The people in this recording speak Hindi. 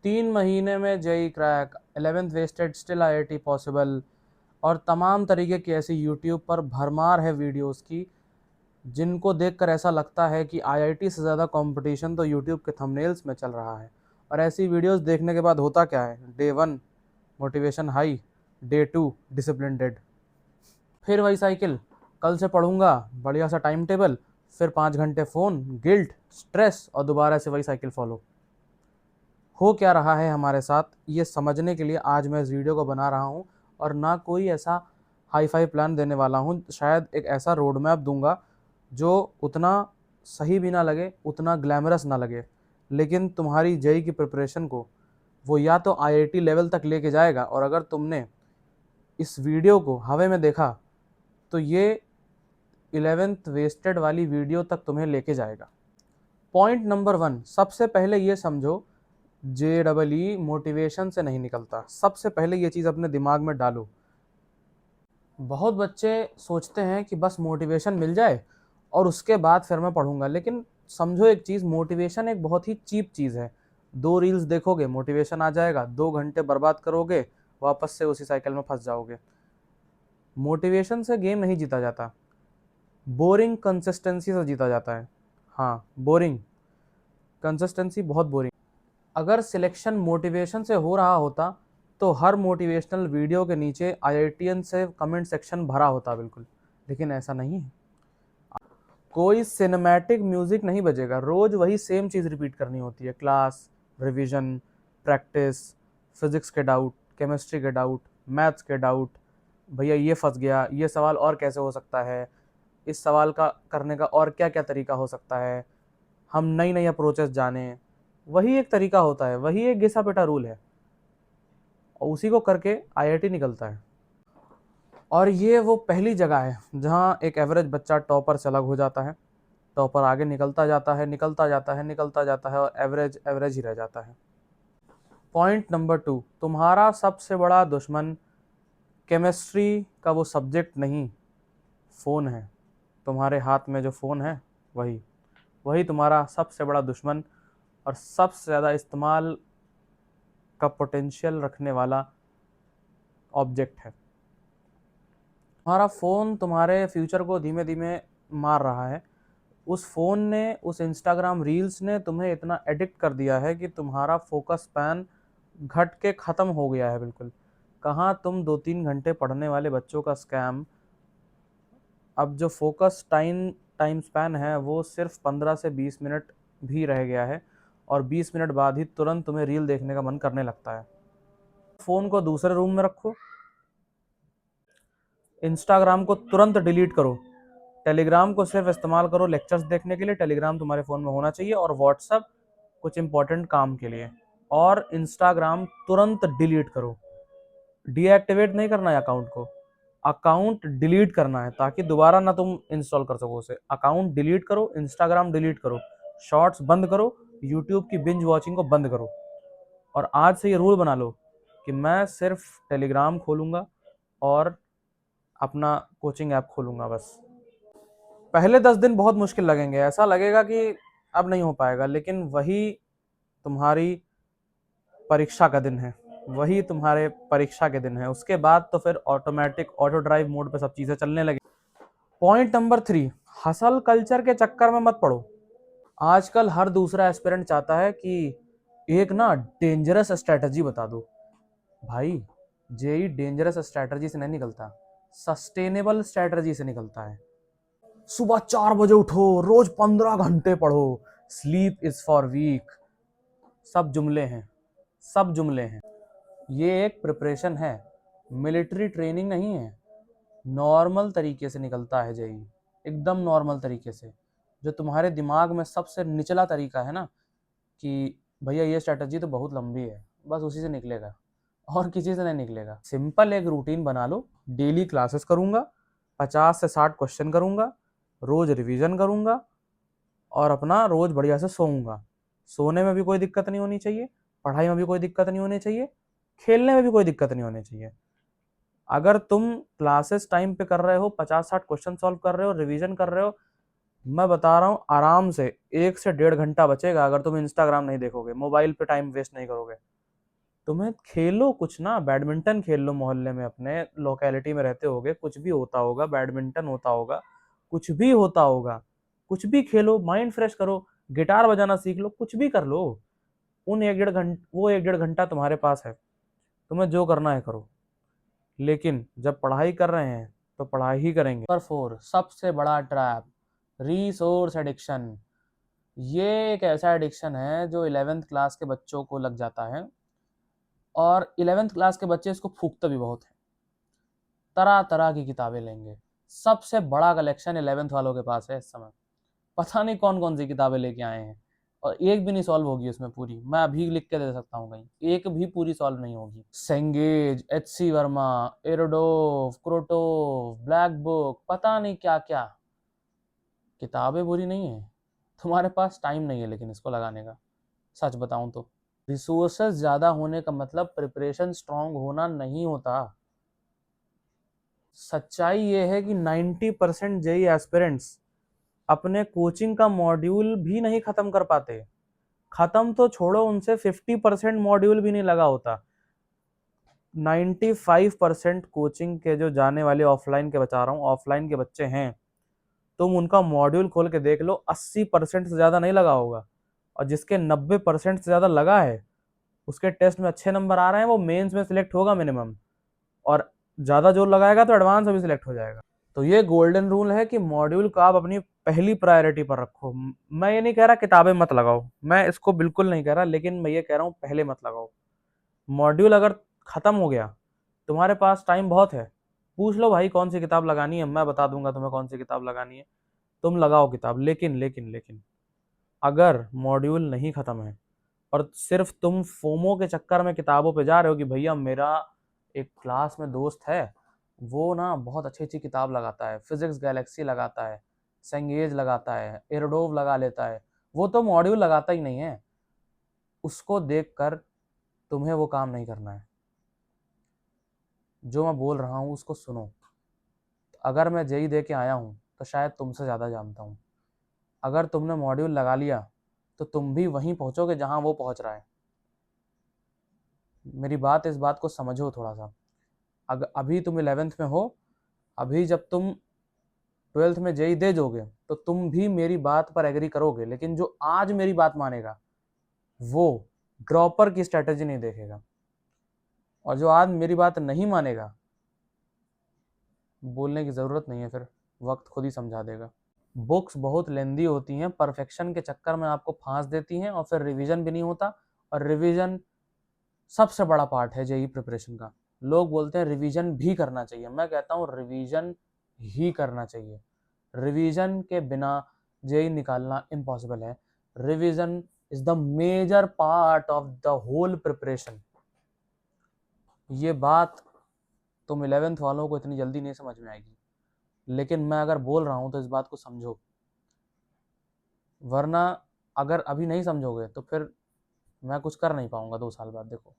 3 महीने में JEE crack, 11th wasted still IIT possible, और तमाम तरीके की ऐसी यूट्यूब पर भरमार है वीडियोस की जिनको देखकर ऐसा लगता है कि आईआईटी से ज़्यादा कंपटीशन तो यूट्यूब के थंबनेल्स में चल रहा है। और ऐसी वीडियोस देखने के बाद होता क्या है, day 1 motivation high, day 2 discipline dead. फिर वही साइकिल, कल से पढ़ूंगा, बढ़िया सा टाइम टेबल, फिर 5 घंटे फ़ोन, गिल्ट, स्ट्रेस, और दोबारा से वही साइकिल फॉलो। हो क्या रहा है हमारे साथ, ये समझने के लिए आज मैं इस वीडियो को बना रहा हूँ। और ना कोई ऐसा हाई फाई प्लान देने वाला हूँ, शायद एक ऐसा रोड मैप दूंगा जो उतना सही भी ना लगे, उतना ग्लैमरस ना लगे, लेकिन तुम्हारी जेई की प्रिपरेशन को वो या तो आईआईटी लेवल तक लेके जाएगा, और अगर तुमने इस वीडियो को हवा में देखा तो ये 11th वेस्टेड वाली वीडियो तक तुम्हें लेके जाएगा। पॉइंट नंबर 1, सबसे पहले ये समझो, जे डबल ई मोटिवेशन से नहीं निकलता। सबसे पहले ये चीज़ अपने दिमाग में डालो। बहुत बच्चे सोचते हैं कि बस मोटिवेशन मिल जाए और उसके बाद फिर मैं पढ़ूंगा, लेकिन समझो एक चीज़, मोटिवेशन एक बहुत ही चीप चीज़ है। 2 रील्स देखोगे मोटिवेशन आ जाएगा, 2 घंटे बर्बाद करोगे, वापस से उसी साइकिल में फंस जाओगे। मोटिवेशन से गेम नहीं जीता जाता, बोरिंग कंसिस्टेंसी से जीता जाता है। हाँ, बोरिंग कंसिस्टेंसी, बहुत बोरिंग। अगर सिलेक्शन मोटिवेशन से हो रहा होता तो हर मोटिवेशनल वीडियो के नीचे आईआईटीएन से कमेंट सेक्शन भरा होता बिल्कुल, लेकिन ऐसा नहीं है। कोई सिनेमैटिक म्यूजिक नहीं बजेगा, रोज वही सेम चीज़ रिपीट करनी होती है। क्लास, रिवीजन, प्रैक्टिस, फिजिक्स के डाउट, केमिस्ट्री के डाउट, मैथ्स के डाउट, भैया ये फंस गया, ये सवाल और कैसे हो सकता है, इस सवाल का करने का और क्या क्या तरीका हो सकता है, हम नई नई अप्रोचेस जाने। वही एक तरीका होता है, वही एक घिसा पिटा रूल है, और उसी को करके आईआईटी निकलता है। और ये वो पहली जगह है जहाँ एक एवरेज बच्चा टॉपर से अलग हो जाता है। टॉपर आगे निकलता जाता है, निकलता जाता है, निकलता जाता है, और एवरेज एवरेज ही रह जाता है। पॉइंट नंबर 2, तुम्हारा सबसे बड़ा दुश्मन केमिस्ट्री का वो सब्जेक्ट नहीं, फ़ोन है। तुम्हारे हाथ में जो फ़ोन है, वही वही तुम्हारा सबसे बड़ा दुश्मन और सबसे ज़्यादा इस्तेमाल का पोटेंशियल रखने वाला ऑब्जेक्ट है। तुम्हारा फ़ोन तुम्हारे फ्यूचर को धीमे धीमे मार रहा है। उस फ़ोन ने, उस इंस्टाग्राम रील्स ने तुम्हें इतना एडिक्ट कर दिया है कि तुम्हारा फोकस स्पैन घट के ख़त्म हो गया है बिल्कुल। कहाँ तुम 2-3 घंटे पढ़ने वाले बच्चों का स्कैम, अब जो फोकस टाइम टाइम स्पैन है वो सिर्फ 15 से 20 मिनट भी रह गया है, और 20 मिनट बाद ही तुरंत तुम्हें रील देखने का मन करने लगता है। फ़ोन को दूसरे रूम में रखो, इंस्टाग्राम को तुरंत डिलीट करो, टेलीग्राम को सिर्फ इस्तेमाल करो लेक्चर्स देखने के लिए, टेलीग्राम तुम्हारे फ़ोन में होना चाहिए, और व्हाट्सअप कुछ इंपॉर्टेंट काम के लिए। और इंस्टाग्राम तुरंत डिलीट करो, डीएक्टिवेट नहीं करना है अकाउंट को, अकाउंट डिलीट करना है, ताकि दोबारा ना तुम इंस्टॉल कर सको उसे। अकाउंट डिलीट करो, इंस्टाग्राम डिलीट करो, शॉर्ट्स बंद करो, यूट्यूब की बिंज वॉचिंग को बंद करो, और आज से ये रूल बना लो कि मैं सिर्फ टेलीग्राम खोलूंगा और अपना कोचिंग ऐप खोलूंगा बस। पहले 10 दिन बहुत मुश्किल लगेंगे, ऐसा लगेगा कि अब नहीं हो पाएगा, लेकिन वही तुम्हारी परीक्षा का दिन है, वही तुम्हारे परीक्षा के दिन है। उसके बाद तो फिर ऑटोमेटिक ऑटो ड्राइव मोड पे सब चीज़ें चलने लगी। पॉइंट नंबर 3, हसल कल्चर के चक्कर में मत पड़ो। आजकल हर दूसरा एस्पिरेंट चाहता है कि एक ना डेंजरस स्ट्रेटजी बता दो। भाई, जेई डेंजरस स्ट्रेटजी से नहीं निकलता, सस्टेनेबल स्ट्रेटजी से निकलता है। सुबह 4 बजे उठो, रोज 15 घंटे पढ़ो, स्लीप इज फॉर वीक, सब जुमले हैं, सब जुमले हैं। ये एक प्रिपरेशन है, मिलिट्री ट्रेनिंग नहीं है। नॉर्मल तरीके से निकलता है जेई, एकदम नॉर्मल तरीके से, जो तुम्हारे दिमाग में सबसे निचला तरीका है ना, कि भैया ये स्ट्रेटजी तो बहुत लंबी है, बस उसी से निकलेगा, और किसी से नहीं निकलेगा। सिंपल एक रूटीन बना लो, डेली क्लासेस करूंगा, 50 से 60 क्वेश्चन करूंगा, रोज रिवीजन करूंगा, और अपना रोज बढ़िया से सोऊंगा। सोने में भी कोई दिक्कत नहीं होनी चाहिए, पढ़ाई में भी कोई दिक्कत नहीं होनी चाहिए, खेलने में भी कोई दिक्कत नहीं होनी चाहिए। अगर तुम क्लासेस टाइम पे कर रहे हो, 50-60 क्वेश्चन सॉल्व कर रहे हो, रिवीजन कर रहे हो, मैं बता रहा हूँ आराम से 1 से 1.5 घंटा बचेगा अगर तुम इंस्टाग्राम नहीं देखोगे, मोबाइल पे टाइम वेस्ट नहीं करोगे। तुम्हें खेलो कुछ ना, बैडमिंटन खेल लो मोहल्ले में, अपने लोकेलिटी में रहते होगे, कुछ भी होता होगा, बैडमिंटन होता होगा, कुछ भी होता होगा, कुछ भी खेलो, माइंड फ्रेश करो, गिटार बजाना सीख लो, कुछ भी कर लो। उन 1 1.5 घंटे, वो 1 1.5 घंटा तुम्हारे पास है, तुम्हें जो करना है करो। लेकिन जब पढ़ाई कर रहे हैं तो पढ़ाई ही करेंगे। नंबर 4, सबसे बड़ा ट्रैप, रिसोर्स एडिक्शन। ये एक ऐसा एडिक्शन है जो 11th क्लास के बच्चों को लग जाता है, और 11th क्लास के बच्चे इसको फूकते भी बहुत हैं। तरह तरह की किताबें लेंगे, सबसे बड़ा कलेक्शन 11th वालों के पास है इस समय। पता नहीं कौन कौन सी किताबें लेके आए हैं, और एक भी नहीं सॉल्व होगी उसमें पूरी। मैं अभी लिख के दे सकता हूँ, कहीं एक भी पूरी सॉल्व नहीं होगी। सेंगेज, एच.सी. वर्मा, एरोडोव, क्रोटोव, ब्लैक बुक, पता नहीं क्या क्या। किताबें बुरी नहीं है, तुम्हारे पास टाइम नहीं है लेकिन इसको लगाने का। सच बताऊं तो रिसोर्सेज ज्यादा होने का मतलब प्रिपरेशन स्ट्रांग होना नहीं होता। सच्चाई ये है कि 90% जेई एस्पिरेंट्स अपने कोचिंग का मॉड्यूल भी नहीं खत्म कर पाते। खत्म तो छोड़ो, उनसे 50% मॉड्यूल भी नहीं लगा होता। 95% कोचिंग के जो जाने वाले, ऑफलाइन के बता रहा हूँ, ऑफलाइन के बच्चे हैं, तुम उनका मॉड्यूल खोल के देख लो, 80% से ज़्यादा नहीं लगा होगा। और जिसके 90% से ज़्यादा लगा है, उसके टेस्ट में अच्छे नंबर आ रहे हैं, वो मेंस में सिलेक्ट होगा मिनिमम, और ज़्यादा जोर लगाएगा तो एडवांस में भी सिलेक्ट हो जाएगा। तो ये गोल्डन रूल है कि मॉड्यूल को आप अपनी पहली प्रायोरिटी पर रखो। मैं ये नहीं कह रहा किताबें मत लगाओ, मैं इसको बिल्कुल नहीं कह रहा, लेकिन मैं ये कह रहा हूँ पहले मत लगाओ। मॉड्यूल अगर खत्म हो गया, तुम्हारे पास टाइम बहुत है, पूछ लो भाई कौन सी किताब लगानी है, मैं बता दूंगा तुम्हें कौन सी किताब लगानी है, तुम लगाओ किताब। लेकिन लेकिन लेकिन अगर मॉड्यूल नहीं खत्म है और सिर्फ तुम फोमो के चक्कर में किताबों पे जा रहे हो कि भैया मेरा एक क्लास में दोस्त है, वो ना बहुत अच्छी अच्छी किताब लगाता है, फिजिक्स गैलेक्सी लगाता है, सेंगेज लगाता है, एरोडोव लगा लेता है, वो तो मॉड्यूल लगाता ही नहीं है, उसको देखकर तुम्हें वो काम नहीं करना है। जो मैं बोल रहा हूँ उसको सुनो। अगर मैं जेई दे के आया हूँ तो शायद तुमसे ज़्यादा जानता हूँ। अगर तुमने मॉड्यूल लगा लिया तो तुम भी वहीं पहुँचोगे जहाँ वो पहुँच रहा है। मेरी बात, इस बात को समझो थोड़ा सा। अगर अभी तुम 11th में हो, अभी जब तुम 12th में जेई दे दोगे तो तुम भी मेरी बात पर एग्री करोगे, लेकिन जो आज मेरी बात मानेगा वो ड्रॉपर की स्ट्रेटेजी नहीं देखेगा, और जो आज मेरी बात नहीं मानेगा, बोलने की ज़रूरत नहीं है, फिर वक्त खुद ही समझा देगा। बुक्स बहुत लेंदी होती हैं, परफेक्शन के चक्कर में आपको फांस देती हैं, और फिर रिवीजन भी नहीं होता। और रिवीजन सबसे बड़ा पार्ट है जेई प्रिपरेशन का। लोग बोलते हैं रिवीजन भी करना चाहिए, मैं कहता हूँ रिवीजन ही करना चाहिए। रिवीजन के बिना जेई निकालना इम्पॉसिबल है। Revision is the major part of the whole preparation. ये बात तुम 11th वालों को इतनी जल्दी नहीं समझ में आएगी, लेकिन मैं अगर बोल रहा हूँ तो इस बात को समझो, वरना अगर अभी नहीं समझोगे तो फिर मैं कुछ कर नहीं पाऊंगा 2 साल बाद। देखो।